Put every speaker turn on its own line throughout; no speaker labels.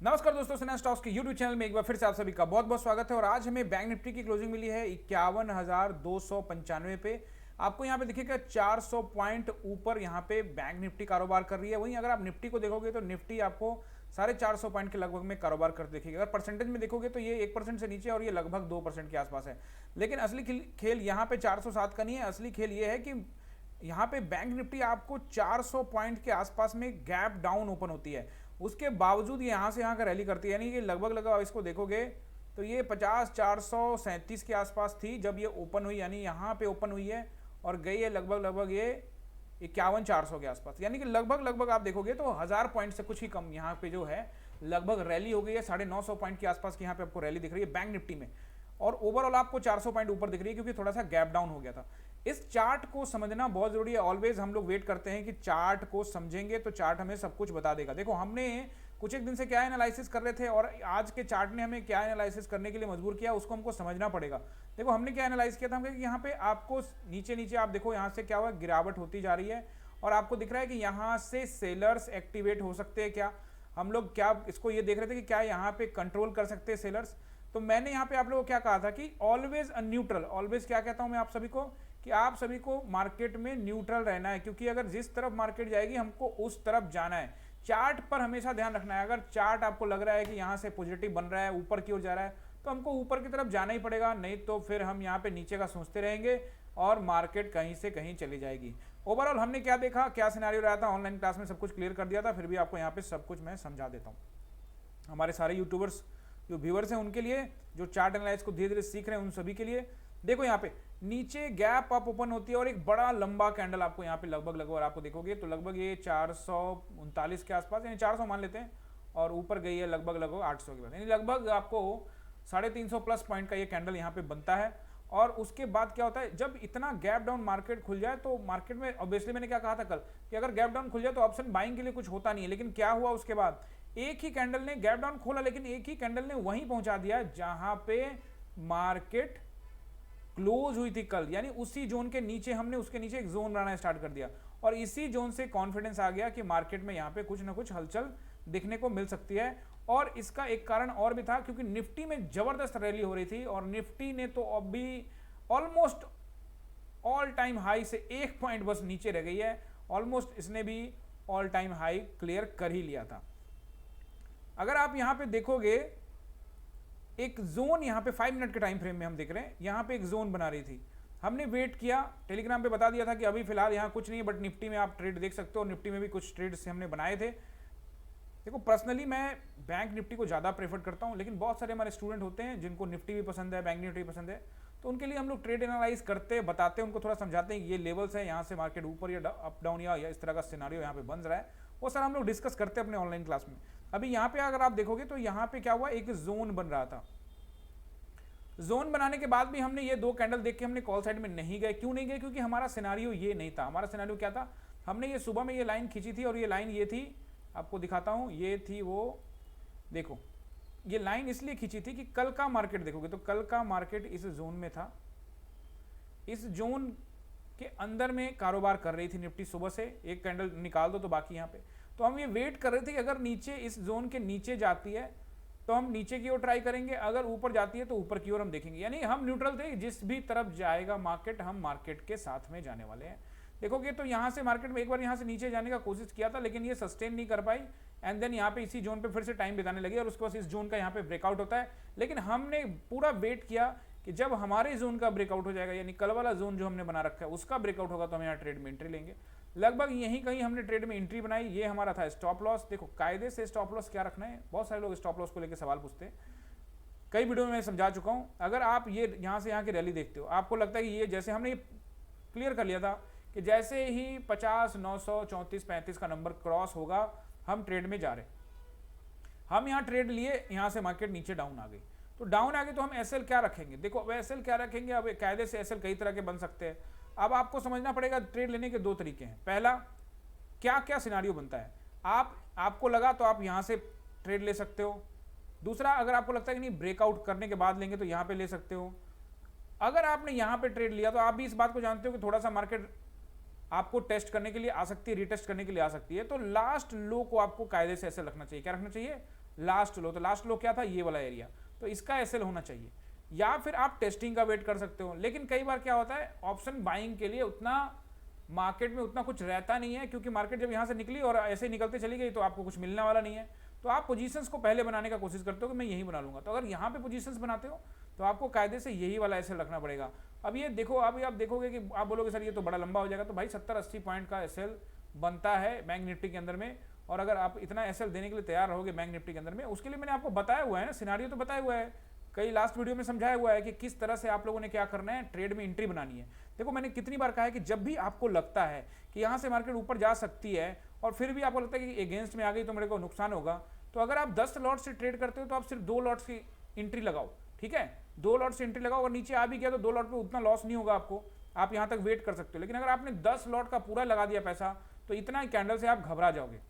नमस्कार दोस्तों, सिन्हा स्टॉक्स के यूट्यूब चैनल में एक बार फिर से आप सभी का बहुत बहुत स्वागत है। और आज हमें बैंक निफ्टी की क्लोजिंग मिली है 51,295 पे। आपको यहाँ पे दिखेगा 400 पॉइंट ऊपर यहाँ पे बैंक निफ्टी कारोबार कर रही है। वहीं अगर आप निफ्टी को देखोगे तो निफ्टी आपको 450 पॉइंट के लगभग में कारोबार करते दिखेगा। अगर परसेंटेज में देखोगे तो ये 1% से नीचे और ये लगभग 2% के आसपास है। लेकिन असली खेल यहाँ पे 407 का नहीं है। असली खेल ये है कि यहाँ पे बैंक निफ्टी आपको 400 पॉइंट के आसपास में गैप डाउन ओपन होती है, उसके बावजूद ये यहाँ से यहाँ का रैली करती है। यानी कि लगभग आप इसको देखोगे तो ये 50,437 के आसपास थी जब ये ओपन हुई, यानी यहाँ पे ओपन हुई है और गई है लगभग ये 51,400 के आसपास। यानी कि लगभग आप देखोगे तो 1000 पॉइंट से कुछ ही कम यहाँ पे जो है लगभग रैली हो गई है। 950 पॉइंट के आसपास की यहाँ पे आपको रैली दिख रही है बैंक निफ्टी में, और ओवरऑल आपको 400 पॉइंट ऊपर दिख रही है क्योंकि थोड़ा सा गैप डाउन हो गया था। इस चार्ट को समझना बहुत जरूरी है। ऑलवेज हम लोग वेट करते हैं कि चार्ट को समझेंगे तो चार्ट हमें सब कुछ बता देगा। देखो, हमने कुछ एक दिन से क्या एनालिसिस कर रहे थे और आज के चार्ट ने हमें क्या एनालिसिस करने के लिए मजबूर किया, उसको हमको समझना पड़ेगा। देखो, हमने क्या एनालाइज किया था, हम यहाँ पे आपको नीचे आप देखो, यहाँ से क्या हुआ, गिरावट होती जा रही है और आपको दिख रहा है कि यहाँ से सेलर्स एक्टिवेट हो सकते हैं क्या। हम लोग क्या इसको ये देख रहे थे कि क्या यहाँ पे कंट्रोल कर सकते हैं सेलर्स। तो मैंने यहाँ पे आप लोगों को क्या कहा था कि ऑलवेज न्यूट्रल। ऑलवेज क्या कहता हूँ मैं आप सभी को कि आप सभी को मार्केट में न्यूट्रल रहना है, क्योंकि अगर जिस तरफ मार्केट जाएगी हमको उस तरफ जाना है। चार्ट पर हमेशा ध्यान रखना है। अगर चार्ट आपको लग रहा है कि यहाँ से पॉजिटिव बन रहा है, ऊपर की ओर जा रहा है, तो हमको ऊपर की तरफ जाना ही पड़ेगा, नहीं तो फिर हम यहाँ पे नीचे का सोचते रहेंगे और मार्केट कहीं से कहीं चली जाएगी। ओवरऑल हमने क्या देखा, क्या सिनेरियो रहा था, ऑनलाइन क्लास में सब कुछ क्लियर कर दिया था, फिर भी आपको यहाँ पे सब कुछ मैं समझा देता हूँ। हमारे सारे यूट्यूबर्स जो व्यूअर्स हैं उनके लिए, जो चार्ट एनालाइज को धीरे धीरे सीख रहे हैं उन सभी के लिए। देखो, यहाँ पे नीचे गैप अप ओपन होती है और एक बड़ा लंबा कैंडल आपको यहाँ पे लगभग आपको देखोगे तो लगभग ये 439 के आसपास, यानी 400 मान लेते हैं, और ऊपर गई है लगभग 800 के बाद, यानी लगभग आपको 350 प्लस पॉइंट का ये कैंडल यहाँ पे बनता है। और उसके बाद क्या होता है, जब इतना गैप डाउन मार्केट खुल जाए तो मार्केट में ऑब्वियसली मैंने क्या कहा था कल कि अगर गैप डाउन खुल जाए तो ऑप्शन बाइंग के लिए कुछ होता नहीं है। लेकिन क्या हुआ, उसके बाद एक ही कैंडल ने गैप डाउन खोला, लेकिन एक ही कैंडल ने वहीं पहुंचा दिया जहां पे मार्केट क्लोज हुई थी कल। यानी उसी जोन के नीचे हमने उसके नीचे एक जोन बनाना स्टार्ट कर दिया और इसी जोन से कॉन्फिडेंस आ गया कि मार्केट में यहां पे कुछ ना कुछ हलचल दिखने को मिल सकती है। और इसका एक कारण और भी था, क्योंकि निफ्टी में जबरदस्त रैली हो रही थी और निफ्टी ने तो अभी ऑलमोस्ट ऑल टाइम हाई से 1 पॉइंट बस नीचे रह गई है। ऑलमोस्ट इसने भी ऑल टाइम हाई क्लियर कर ही लिया था। अगर आप यहां पे देखोगे, एक जोन यहां पे 5 मिनट के टाइम फ्रेम में हम देख रहे हैं, यहां पे एक जोन बना रही थी। हमने वेट किया, टेलीग्राम पे बता दिया था कि अभी फिलहाल यहां कुछ नहीं है, बट निफ्टी में आप ट्रेड देख सकते हो। निफ्टी में भी कुछ ट्रेड्स हमने बनाए थे। देखो, पर्सनली मैं बैंक निफ्टी को ज़्यादा प्रेफर करता हूं, लेकिन बहुत सारे हमारे स्टूडेंट होते हैं जिनको निफ्टी भी पसंद है, बैंक निफ्टी भी पसंद है, तो उनके लिए हम लोग ट्रेड एनालाइज करते बताते हैं, उनको थोड़ा समझाते हैं ये लेवल्स है, यहाँ से मार्केट ऊपर या अप डाउन या इस तरह का सिनारियो यहाँ पे बन रहा है, वो सर हम लोग डिस्कस करते हैं अपने ऑनलाइन क्लास में। अभी यहाँ पे अगर आप देखोगे तो यहाँ पे क्या हुआ, एक जोन बन रहा था। जोन बनाने के बाद भी हमने ये 2 कैंडल देख के हमने कॉल साइड में नहीं गए। क्यों नहीं गए? क्योंकि हमारा सिनारियो ये नहीं था। हमारा सिनारियो क्या था, हमने ये सुबह में ये लाइन खींची थी और ये लाइन ये थी, आपको दिखाता हूं, ये थी वो, देखो ये लाइन इसलिए खींची थी कि कल का मार्केट देखोगे तो कल का मार्केट इस जोन में था, इस जोन के अंदर में कारोबार कर रही थी निफ्टी सुबह से। एक कैंडल निकाल दो तो बाकी यहाँ पे, तो हम ये वेट कर रहे थे कि अगर नीचे इस जोन के नीचे जाती है तो हम नीचे की ओर ट्राई करेंगे, अगर ऊपर जाती है तो ऊपर की ओर हम देखेंगे। यानी हम न्यूट्रल थे, जिस भी तरफ जाएगा मार्केट हम मार्केट के साथ में जाने वाले हैं। देखोगे तो यहाँ से मार्केट में एक बार यहाँ से नीचे जाने का कोशिश किया था, लेकिन ये सस्टेन नहीं कर पाई एंड देन यहाँ पे इसी जोन पे फिर से टाइम बिताने लगी और उसके बाद इस जोन का यहाँ पे ब्रेकआउट होता है। लेकिन हमने पूरा वेट किया कि जब हमारे जोन का ब्रेकआउट हो जाएगा, यानी कल वाला जोन जो हमने बना रखा है उसका ब्रेकआउट होगा, तो हम यहाँ ट्रेड में एंट्री लेंगे। लगभग यहीं कहीं हमने ट्रेड में एंट्री बनाई। ये हमारा था स्टॉप लॉस। देखो, कायदे से स्टॉप लॉस क्या रखना है, बहुत सारे लोग स्टॉप लॉस को लेकर सवाल पूछते हैं, कई वीडियो में मैं समझा चुका हूं। अगर आप ये यहाँ से यहाँ की रैली देखते हो, आपको लगता है कि ये जैसे हमने ये क्लियर कर लिया था कि जैसे ही 50, 900, 34, 35 का नंबर क्रॉस होगा हम ट्रेड में जा रहे। हम यहाँ ट्रेड लिए, यहाँ से मार्केट नीचे डाउन आ गई, तो डाउन आ गई तो हम एसएल क्या रखेंगे। देखो, अब एसएल क्या रखेंगे, अब कायदे से एसएल कई तरह के बन सकते हैं। अब आपको समझना पड़ेगा ट्रेड लेने के 2 तरीके हैं। पहला, क्या क्या सिनारियो बनता है, आपको लगा तो आप यहाँ से ट्रेड ले सकते हो। दूसरा, अगर आपको लगता है कि नहीं ब्रेकआउट करने के बाद लेंगे तो यहाँ पे ले सकते हो। अगर आपने यहाँ पे ट्रेड लिया तो आप भी इस बात को जानते हो कि थोड़ा सा मार्केट आपको टेस्ट करने के लिए आ सकती है, रिटेस्ट करने के लिए आ सकती है, तो लास्ट लो को आपको कायदे से ऐसे रखना चाहिए। क्या रखना चाहिए? लास्ट लो, तो लास्ट लो क्या था, ये वाला एरिया, तो इसका एसएल होना चाहिए। या फिर आप टेस्टिंग का वेट कर सकते हो, लेकिन कई बार क्या होता है ऑप्शन बाइंग के लिए उतना मार्केट में उतना कुछ रहता नहीं है, क्योंकि मार्केट जब यहाँ से निकली और ऐसे निकलते चली गई तो आपको कुछ मिलने वाला नहीं है। तो आप पोजीशंस को पहले बनाने का कोशिश करते हो कि मैं यही बना लूंगा, तो अगर यहाँ पे पोजीशंस बनाते हो तो आपको कायदे से यही वाला एसएल रखना पड़ेगा। अब ये देखो, अभी आप देखोगे कि आप बोलोगे सर ये तो बड़ा लंबा हो जाएगा, तो भाई 70-80 पॉइंट का एसएल बनता है बैंक निफ्टी के अंदर में, और अगर आप इतना एसएल देने के लिए तैयार रहोगे बैंक निफ्टी के अंदर में, उसके लिए मैंने आपको बताया हुआ है ना, सिनारियो तो बताया हुआ है, कई लास्ट वीडियो में समझाया हुआ है कि किस तरह से आप लोगों ने क्या करना है, ट्रेड में एंट्री बनानी है। देखो मैंने कितनी बार कहा है कि जब भी आपको लगता है कि यहाँ से मार्केट ऊपर जा सकती है और फिर भी आपको लगता है कि अगेंस्ट में आ गई तो मेरे को नुकसान होगा, तो अगर आप 10 लॉट से ट्रेड करते हो तो आप सिर्फ 2 लॉट्स की एंट्री लगाओ, ठीक है, 2 लॉट से एंट्री लगाओ, और नीचे आ भी गया तो 2 लॉट पे उतना लॉस नहीं होगा आपको, आप यहाँ तक वेट कर सकते हो। लेकिन अगर आपने 10 लॉट का पूरा लगा दिया पैसा तो इतना कैंडल से आप घबरा जाओगे।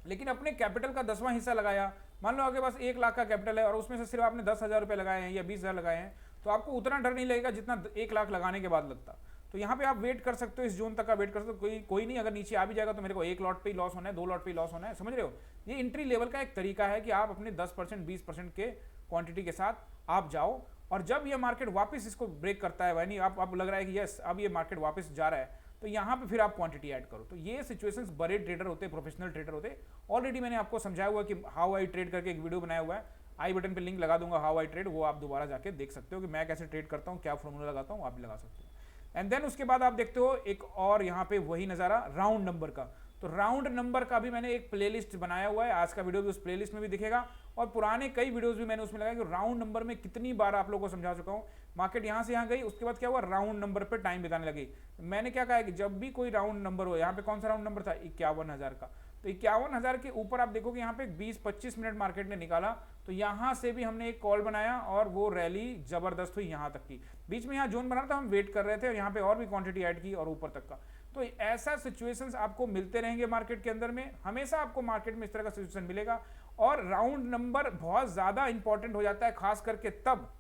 लेकिन अपने कैपिटल का 10वां हिस्सा लगाया, मान लो आपके पास 1 लाख का कैपिटल है और उसमें से सिर्फ आपने 10,000 रुपये लगाए हैं या 20,000 लगाए हैं, तो आपको उतना डर नहीं लगेगा जितना 1 लाख लगाने के बाद लगता। तो यहाँ पे आप वेट कर सकते हो, इस जोन तक का वेट कर सकते हो, कोई नहीं, अगर नीचे आ भी जाएगा तो मेरे को 1 लॉट पे ही लॉस होना है, 2 लॉट पे ही लॉस होना है, समझ रहे हो। ये एंट्री लेवल का एक तरीका है कि आप अपने 10% 20% के क्वांटिटी के साथ आप जाओ, और जब ये मार्केट वापस इसको ब्रेक करता है, यानी आप लग रहा है कि यस अब ये मार्केट वापस जा रहा है, तो यहाँ पे फिर आप क्वांटिटी ऐड करो। तो ये सिचुएशंस बड़े ट्रेडर होते हैं, प्रोफेशनल ट्रेडर होते हैं, ऑलरेडी मैंने आपको समझाया हुआ कि हाउ आई ट्रेड करके एक वीडियो बनाया हुआ है, आई बटन पे लिंक लगा दूंगा, हाउ आई ट्रेड, वो आप दोबारा जाके देख सकते हो कि मैं कैसे ट्रेड करता हूँ, क्या फॉर्मूला लगाता हूँ, आप भी लगा सकते हो। एंड देन उसके बाद आप देखते हो एक और यहाँ पे वही नज़ारा राउंड नंबर का, तो राउंड नंबर का भी मैंने एक प्लेलिस्ट बनाया हुआ है, आज का वीडियो भी उस प्लेलिस्ट में भी दिखेगा, और पुराने कई वीडियोस भी मैंने उसमें लगाया कि राउंड नंबर में कितनी बार आप लोगों को समझा चुका हूँ। मार्केट यहाँ से यहाँ गई, उसके बाद क्या हुआ, राउंड नंबर पे टाइम बिताने लगी। मैंने क्या कहा है कि जब भी कोई राउंड नंबर हो, यहाँ पे कौन सा राउंड नंबर था, 51,000 का, तो 51,000 के ऊपर आप देखोगे यहाँ पे 20-25 मिनट मार्केट ने निकाला, तो यहाँ से भी हमने एक कॉल बनाया और वो रैली जबरदस्त हुई यहाँ तक की। बीच में यहाँ जोन बना था, हम वेट कर रहे थे और यहाँ पे और भी क्वांटिटी ऐड की और ऊपर तक का। तो ऐसा सिचुएशंस आपको मिलते रहेंगे मार्केट के अंदर में, हमेशा आपको मार्केट में इस तरह का सिचुएशन मिलेगा। और राउंड नंबर बहुत ज्यादा इंपॉर्टेंट हो जाता है, खास करके तब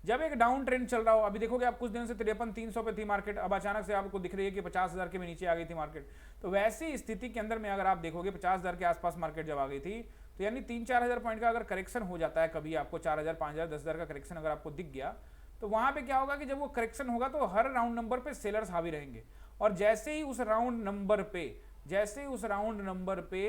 जब एक डाउन ट्रेंड चल रहा हो। अभी देखोगे आप कुछ दिनों से 53-300 पे थी मार्केट, अब अचानक से आपको दिख रही है कि 50,000 के में नीचे आ गई थी मार्केट। तो वैसी स्थिति के अंदर में अगर आप देखोगे 50,000 के आसपास मार्केट जब आ गई थी, तो यानी 3-4 हज़ार पॉइंट का अगर करेक्शन हो जाता है, कभी आपको 4,000, 5,000, 10,000 का करेक्शन अगर आपको दिख गया, तो वहां पे क्या होगा कि जब वो करेक्शन होगा तो हर राउंड नंबर पे सेलर्स हावी रहेंगे, और जैसे ही उस राउंड नंबर पे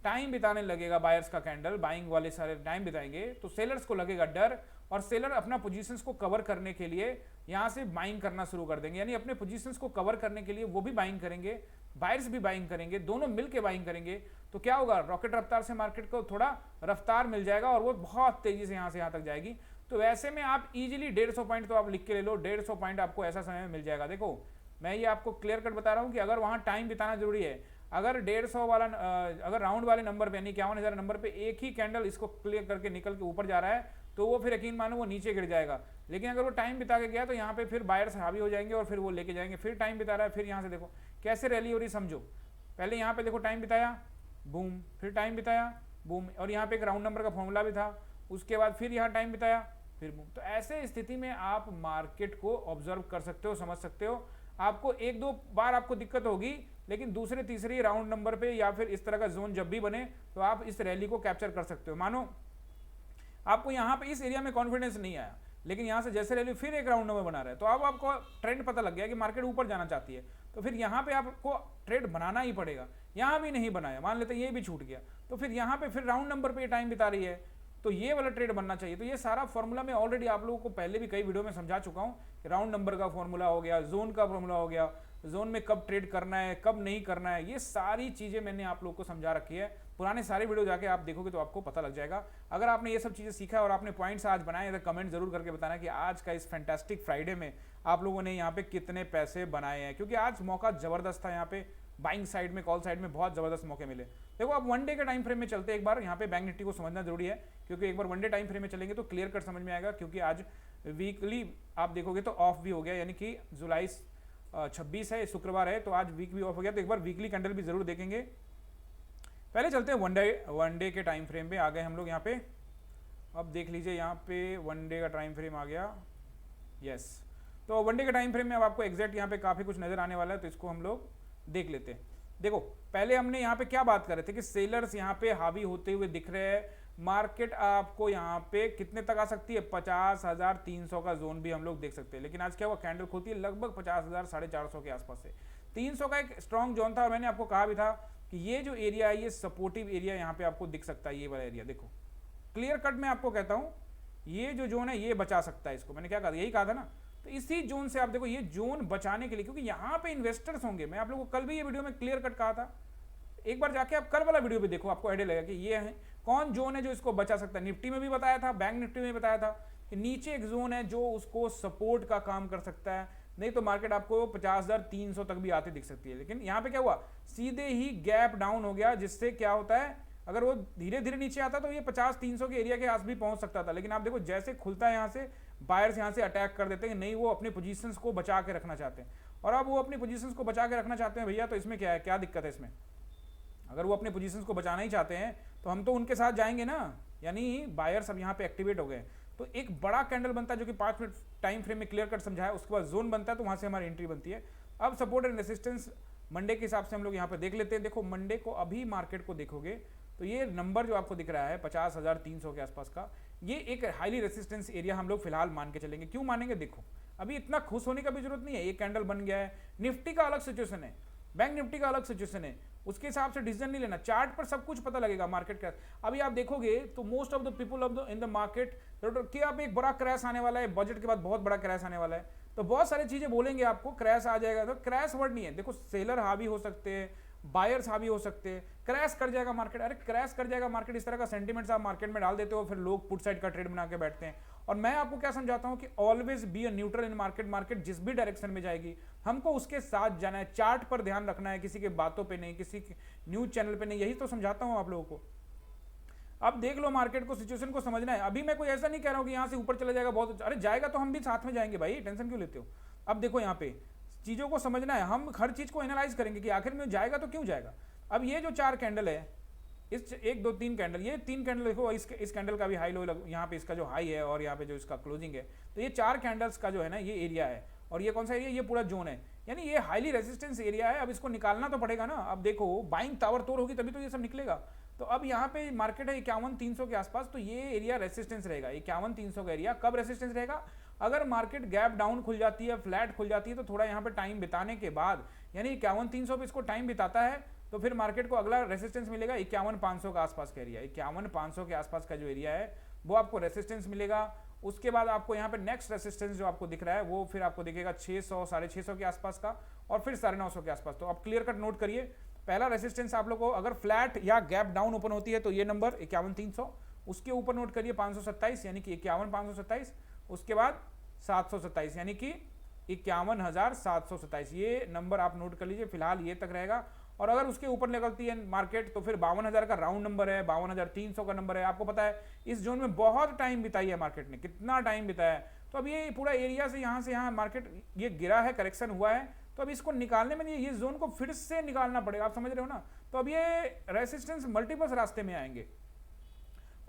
टाइम बिताने लगेगा बायर्स का कैंडल, बाइंग वाले सारे टाइम बिताएंगे, तो सेलर्स को लगेगा डर, और सेलर अपना पोजीशंस को कवर करने के लिए यहां से बाइंग करना शुरू कर देंगे। यानी अपने पोजीशंस को कवर करने के लिए वो भी बाइंग करेंगे, बायर्स भी बाइंग करेंगे, दोनों मिलकर बाइंग करेंगे। तो क्या होगा, रॉकेट रफ्तार से मार्केट को थोड़ा रफ्तार मिल जाएगा और वो बहुत तेजी से यहां से यहां तक जाएगी। तो ऐसे में आप इजीली 150 पॉइंट तो आप लिख के ले लो, 150 पॉइंट आपको ऐसा समय में मिल जाएगा। देखो मैं ये आपको क्लियर कट बता रहा हूं कि अगर वहां टाइम बिताना जरूरी है, अगर 150 वाला अगर राउंड वाले नंबर पे यानी 51,000 नंबर पे एक ही कैंडल इसको क्लियर करके निकल के ऊपर जा रहा है, तो वो फिर यकीन मानो वो नीचे गिर जाएगा। लेकिन अगर वो टाइम बिता के गया तो यहाँ पे फिर बायर्स हावी हो जाएंगे और फिर वो लेके जाएंगे। फिर टाइम बिता रहा है, फिर यहाँ से देखो कैसे रैली हो रही, समझो। पहले यहाँ पे देखो टाइम बिताया, बूम, फिर टाइम बिताया, बूम, और यहाँ पे एक राउंड नंबर का फॉर्मूला भी था, उसके बाद फिर यहाँ टाइम बिताया, फिर बूम। तो ऐसे स्थिति में आप मार्केट को ऑब्जर्व कर सकते हो, समझ सकते हो। आपको 1-2 बार आपको दिक्कत होगी, लेकिन दूसरे तीसरे राउंड नंबर पे या फिर इस तरह का जोन जब भी बने तो आप इस रैली को कैप्चर कर सकते हो। मानो आपको यहाँ पे इस एरिया में कॉन्फिडेंस नहीं आया, लेकिन यहाँ से जैसे रैली फिर एक राउंड नंबर बना रहा है, तो अब आपको ट्रेंड पता लग गया कि मार्केट ऊपर जाना चाहती है, तो फिर यहाँ पे आपको ट्रेड बनाना ही पड़ेगा। यहाँ भी नहीं बनाया, मान लेते ये भी छूट गया, तो फिर यहाँ पे फिर राउंड नंबर पे टाइम बिता रही है, तो ये वाला ट्रेड बनना चाहिए। तो ये सारा फॉर्मूला मैं ऑलरेडी आप लोगों को पहले भी कई वीडियो में समझा चुका हूँ। राउंड नंबर का फॉर्मूला हो गया, जोन का फॉर्मूला हो गया, जोन में कब ट्रेड करना है, कब नहीं करना है, ये सारी चीजें मैंने आप लोगों को समझा रखी है। पुराने सारे वीडियो जाके आप देखोगे तो आपको पता लग जाएगा। अगर आपने ये सब चीजें सीखा और आपने पॉइंट्स आज बनाए तो कमेंट जरूर करके बताना कि आज का इस फैंटास्टिक फ्राइडे में आप लोगों ने यहाँ पे कितने पैसे बनाए हैं, क्योंकि आज मौका जबरदस्त था। यहाँ पे बाइंग साइड में, कॉल साइड में बहुत जबरदस्त मौके मिले। देखो अब वन डे के टाइम फ्रेम में चलते एक बार, यहाँ पे बैंक निफ्टी को समझना जरूरी है, क्योंकि एक बार वन डे टाइम फ्रेम में चलेंगे तो क्लियर कट समझ में आएगा। क्योंकि आज वीकली आप देखोगे तो ऑफ भी हो गया, यानी कि जुलाई 26 है, शुक्रवार है, तो आज वीक भी ऑफ हो गया। तो एक बार वीकली कैंडल भी जरूर देखेंगे। पहले चलते हैं वन डे के टाइम फ्रेम पे आ गए हम लोग यहाँ पे। अब देख लीजिए यहाँ पे वन डे का टाइम फ्रेम आ गया, यस। तो वन डे के टाइम फ्रेम में अब आपको एग्जैक्ट यहाँ पे काफ़ी कुछ नज़र आने वाला है, तो इसको हम लोग देख लेते हैं। देखो पहले हमने यहाँ पे क्या बात कर रहे थे कि सेलर्स यहाँ पे हावी होते हुए दिख रहे हैं, मार्केट आपको यहाँ पे कितने तक आ सकती है, 50,300 का जोन भी हम लोग देख सकते हैं। लेकिन आज क्या हुआ, कैंडल खुलती है लगभग 50,000 450 के आसपास से। 300 का एक स्ट्रॉन्ग जोन था और मैंने आपको कहा भी था कि ये जो एरिया है ये सपोर्टिव एरिया यहाँ पे आपको दिख सकता है। ये वाला एरिया देखो क्लियर कट में आपको कहता हूँ, ये जो जोन है ये बचा सकता है इसको। मैंने क्या कहा, यही कहा था ना। तो इसी जोन से आप देखो, ये जोन बचाने के लिए, क्योंकि यहाँ पे इन्वेस्टर्स होंगे, मैं आप लोगों को कल भी ये वीडियो में क्लियर कट कहा था, एक बार जाके आप कल वाला वीडियो भी देखो, आपको आइडिया लगेगा कि ये है कौन जोन है जो इसको बचा सकता है। निफ्टी में भी बताया था, बैंक निफ्टी में भी बताया था कि नीचे एक जोन है जो उसको सपोर्ट का काम कर सकता है, नहीं तो मार्केट आपको 50,300 तक भी आते दिख सकती है। लेकिन यहाँ पे क्या हुआ, सीधे ही गैप डाउन हो गया, जिससे क्या होता है, अगर वो धीरे धीरे नीचे आता तो ये 50-300 के एरिया के आस भी पहुंच सकता था। लेकिन आप देखो जैसे खुलता है यहाँ से, बायर्स यहाँ से अटैक कर देते हैं, नहीं वो अपनी पोजीशंस को बचा के रखना चाहते हैं। और अब वो अपनी पोजीशंस को बचा के रखना चाहते हैं भैया, तो इसमें क्या है, क्या दिक्कत है इसमें। अगर वो अपने पोजीशंस को बचाना ही चाहते हैं तो हम तो उनके साथ जाएंगे ना, यानी बायर्स अब यहाँ पे एक्टिवेट हो गए। तो एक बड़ा कैंडल बनता है जो कि 5 मिनट टाइम फ्रेम में क्लियर कट समझाया, उसके बाद जोन बनता है, तो वहां से हमारी एंट्री बनती है। अब सपोर्ट एंड रेसिस्टेंस मंडे के हिसाब से हम लोग यहाँ पे देख लेते हैं। देखो मंडे को अभी मार्केट को देखोगे तो ये नंबर जो आपको दिख रहा है 50,300 के आसपास का, ये एक हाईली रेसिस्टेंस एरिया हम लोग फिलहाल मान के चलेंगे। क्यों मानेंगे, देखो अभी इतना खुश होने का भी जरूरत नहीं है, ये कैंडल बन गया है। निफ्टी का अलग सिचुएशन है, बैंक निफ्टी का अलग सिचुएशन है, उसके हिसाब से डिसीजन नहीं लेना। चार्ट पर सब कुछ पता लगेगा मार्केट का। अभी आप देखोगे तो most of the people of the in the market कि अब एक बड़ा क्रैश आने वाला है, बजट के बाद बहुत बड़ा क्रैश आने वाला है, तो बहुत सारी चीजें बोलेंगे आपको, क्रैश आ जाएगा। तो क्रैश वर्ड नहीं है, देखो सेलर हावी हो सकते हैं, बायर्स हावी हो सकते हैं, क्रैश कर जाएगा मार्केट। अरे क्रैश कर जाएगा मार्केट, इस तरह का सेंटीमेंट्स आप मार्केट में डाल देते हो, फिर लोग पुट साइड का ट्रेड बना के बैठते हैं। और मैं आपको क्या समझाता हूं कि always be a neutral in market. Market जिस भी डायरेक्शन में जाएगी हमको उसके साथ जाना है, चार्ट पर ध्यान रखना है, किसी के बातों पे नहीं, किसी न्यूज चैनल पे नहीं। यही तो समझाता हूं आप लोगों को। अब देख लो मार्केट को, सिचुएशन को समझना है। अभी मैं कोई ऐसा नहीं कह रहा हूं कि यहां से ऊपर चला जाएगा बहुत, अरे जाएगा तो हम भी साथ में जाएंगे भाई, टेंशन क्यों लेते हो। अब देखो यहाँ पे चीजों को समझना है, हम हर चीज को एनालाइज करेंगे कि आखिर में जाएगा तो क्यों जाएगा। अब ये जो 4 कैंडल है, इस 1 2 3 कैंडल, ये 3 कैंडल देखो, इस कैंडल का भी हाई लो यहाँ पे इसका जो हाई है और यहाँ पे जो इसका क्लोजिंग है, तो ये 4 कैंडल्स का जो है ना ये एरिया है। और ये कौन सा एरिया, ये पूरा जोन है, यानी ये हाईली रेजिस्टेंस एरिया है। अब इसको निकालना तो पड़ेगा ना। अब देखो बाइंग तावर तोड़ होगी तभी तो ये सब निकलेगा। तो अब यहाँ पे मार्केट है 51,300 के आसपास, तो ये एरिया रेसिस्टेंस रहेगा 51,300 का एरिया। कब रेसिस्टेंस रहेगा, अगर मार्केट गैप डाउन खुल जाती है, फ्लैट खुल जाती है, तो थोड़ा यहाँ पे टाइम बिताने के बाद, यानी 51,300 पे इसको टाइम बिताता है तो फिर मार्केट को अगला रेसिस्टेंस मिलेगा 51,500 का आसपास का एरिया। 51,500 के आसपास का जो एरिया है वो आपको रेसिस्टेंस मिलेगा। उसके बाद आपको यहाँ पे नेक्स्ट रेसिस्टेंस जो आपको दिख रहा है वो फिर आपको दिखेगा 600 650 के आसपास का, और फिर 950 के आसपास। तो आप क्लियर कट नोट करिए, पहला रेसिस्टेंस आप लोग को अगर फ्लैट या गैप डाउन ओपन होती है तो ये नंबर 51,300, उसके ऊपर नोट करिए 527 यानी कि 51,527, उसके बाद 727 यानी कि 51,727, ये नंबर आप नोट कर लीजिए, फिलहाल ये तक रहेगा। और अगर उसके ऊपर निकलती है मार्केट तो फिर 52,000 का राउंड नंबर है, 52,300 का नंबर है। आपको पता है इस जोन में बहुत टाइम बिताई है मार्केट ने, कितना टाइम बिताया है। तो अब ये पूरा एरिया से यहाँ मार्केट ये गिरा है, करेक्शन हुआ है, तो अब इसको निकालने में ये जोन को फिर से निकालना पड़ेगा, आप समझ रहे हो ना। तो अब ये रेसिस्टेंस मल्टीपल रास्ते में आएंगे,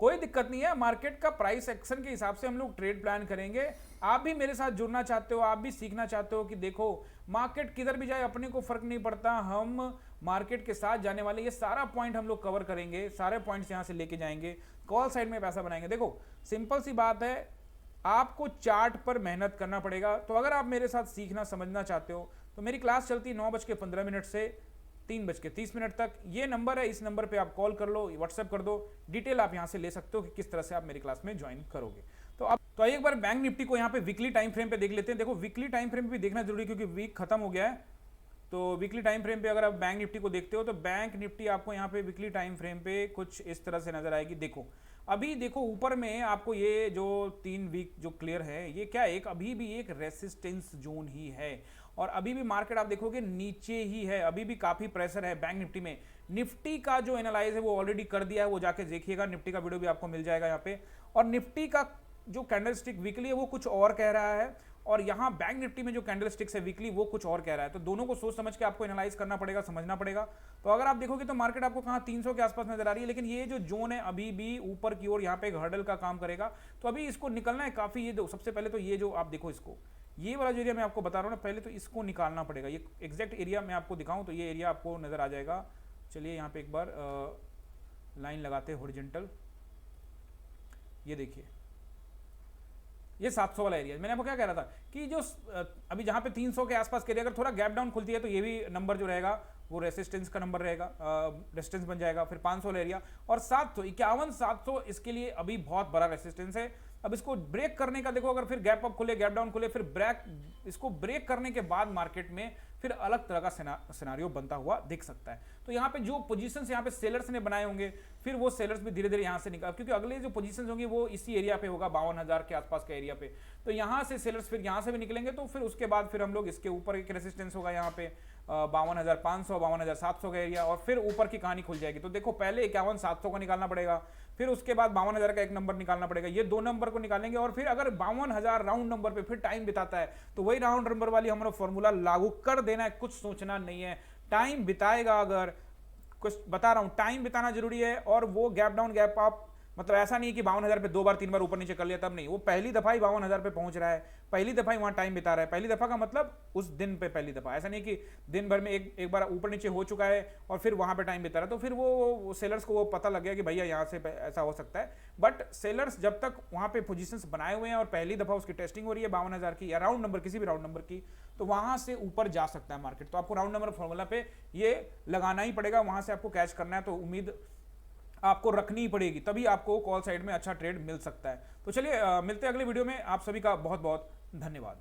कोई दिक्कत नहीं है। मार्केट का प्राइस एक्शन के हिसाब से हम लोग ट्रेड प्लान करेंगे। आप भी मेरे साथ जुड़ना चाहते हो, आप भी सीखना चाहते हो कि देखो मार्केट किधर भी जाए अपने को फर्क नहीं पड़ता, हम मार्केट के साथ जाने वाले, ये सारा पॉइंट हम लोग कवर करेंगे, सारे पॉइंट्स यहां से लेके जाएंगे, कॉल साइड में पैसा बनाएंगे। देखो सिंपल सी बात है, आपको चार्ट पर मेहनत करना पड़ेगा। तो अगर आप मेरे साथ सीखना समझना चाहते हो तो मेरी क्लास चलती है 9:15 से 3:30 तक। ये नंबर है, इस नंबर पे आप कॉल कर लो, व्हाट्सएप कर दो, डिटेल आप यहाँ से ले सकते हो कि किस तरह से आप मेरी क्लास में ज्वाइन करोगे। तो एक बार बैंक निफ्टी को यहाँ पे वीकली टाइम फ्रेम पे देख लेते हैं। देखो वीकली टाइम फ्रेम पे भी देखना जरूरी है क्योंकि वीक खत्म हो गया है। तो वीकली टाइम फ्रेम पे अगर आप बैंक निफ्टी को देखते हो तो बैंक निफ्टी आपको यहाँ पे वीकली टाइम फ्रेम पे कुछ इस तरह से नजर आएगी। देखो अभी देखो ऊपर में आपको ये जो 3 वीक जो क्लियर है, ये क्या एक अभी भी एक रेसिस्टेंस जोन ही है और अभी भी मार्केट आप देखोगे नीचे ही है, अभी भी काफी प्रेशर है बैंक निफ्टी में। निफ्टी का जो एनालाइज है वो ऑलरेडी कर दिया है, वो जाके देखिएगा, निफ्टी का वीडियो भी आपको मिल जाएगा यहाँ पे। और निफ्टी का जो कैंडलस्टिक वीकली है वो कुछ और कह रहा है और यहाँ बैंक निफ्टी में जो कैंडलस्टिक्स है वीकली वो कुछ और कह रहा है। तो दोनों को सोच समझ के आपको एनालाइज करना पड़ेगा, समझना पड़ेगा। तो अगर आप देखोगे तो मार्केट आपको कहाँ 300 के आसपास नजर आ रही है, लेकिन ये जो जोन है अभी भी ऊपर की ओर यहाँ पे एक हर्डल का काम करेगा। तो अभी इसको निकलना है काफी। ये सबसे पहले तो ये जो आप देखो इसको, ये वाला जो एरिया मैं आपको बता रहा हूँ ना, पहले तो इसको निकालना पड़ेगा। ये एग्जैक्ट एरिया मैं आपको दिखाऊं तो ये एरिया आपको नज़र आ जाएगा। चलिए यहाँ पे एक बार लाइन लगाते हैं हॉरिजॉन्टल। ये देखिए ये 700 वाला एरिया। मैंने आपको क्या कह रहा था कि जो अभी जहाँ पे 300 के आसपास के एरिया अगर थोड़ा गैप डाउन खुलती है तो ये भी नंबर जो रहेगा वो रेसिस्टेंस का नंबर रहेगा, रेसिस्टेंस बन जाएगा। फिर 500 वाला एरिया और 751 700 इसके लिए अभी बहुत बड़ा रेसिस्टेंस है। अब इसको ब्रेक करने का देखो, अगर फिर गैप अप खुले, गैप डाउन खुले, फिर ब्रेक, इसको ब्रेक करने के बाद मार्केट में फिर अलग तरह का सिनारियो बनता हुआ दिख सकता है। तो यहाँ पे जो पोजीशंस यहाँ पे सेलर्स ने बनाए होंगे, फिर वो सेलर्स भी धीरे धीरे यहाँ से निकाल, क्योंकि अगले जो पोजीशंस होंगे वो इसी एरिया पे होगा, 52,000 के आसपास का एरिया पे। तो यहाँ से सेलर्स फिर यहाँ से भी निकलेंगे, तो फिर उसके बाद फिर हम लोग इसके ऊपर एक रेसिस्टेंस होगा यहाँ पे 52,500 52,700 का एरिया, और फिर ऊपर की कहानी खुल जाएगी। तो देखो पहले 51,700 का निकालना पड़ेगा, फिर उसके बाद 52,000 का एक नंबर निकालना पड़ेगा, ये 2 नंबर को निकालेंगे। और फिर अगर 52,000 राउंड नंबर पे फिर टाइम बिताता है तो वही राउंड नंबर वाली हमारा फॉर्मूला लागू कर देना है, कुछ सोचना नहीं है। टाइम बिताएगा, अगर कुछ बता रहा हूं, टाइम बिताना जरूरी है। और वो गैप डाउन गैप अप, मतलब ऐसा नहीं कि 52,000 पे 2 बार 3 बार ऊपर नीचे कर लिया तब नहीं, वो पहली दफा ही 52,000 पे पहुंच रहा है, पहली दफा ही वहां टाइम बिता रहा है। पहली दफा का मतलब उस दिन पे पहली दफा, ऐसा नहीं कि दिन भर में एक बार ऊपर नीचे हो चुका है और फिर वहां पे टाइम बिता रहा है। तो फिर वो सेलर्स को वो पता लग गया कि भैया यहाँ से ऐसा हो सकता है। बट सेलर्स जब तक वहां पे पोजीशंस बनाए हुए हैं और पहली दफा उसकी टेस्टिंग हो रही है 52,000 की या राउंड नंबर, किसी भी राउंड नंबर की, तो वहां से ऊपर जा सकता है मार्केट। तो आपको राउंड नंबर फॉर्मूला पे ये लगाना ही पड़ेगा, वहां से आपको कैच करना है। तो उम्मीद आपको रखनी ही पड़ेगी, तभी आपको कॉल साइड में अच्छा ट्रेड मिल सकता है। तो चलिए मिलते हैं अगले वीडियो में। आप सभी का बहुत बहुत धन्यवाद।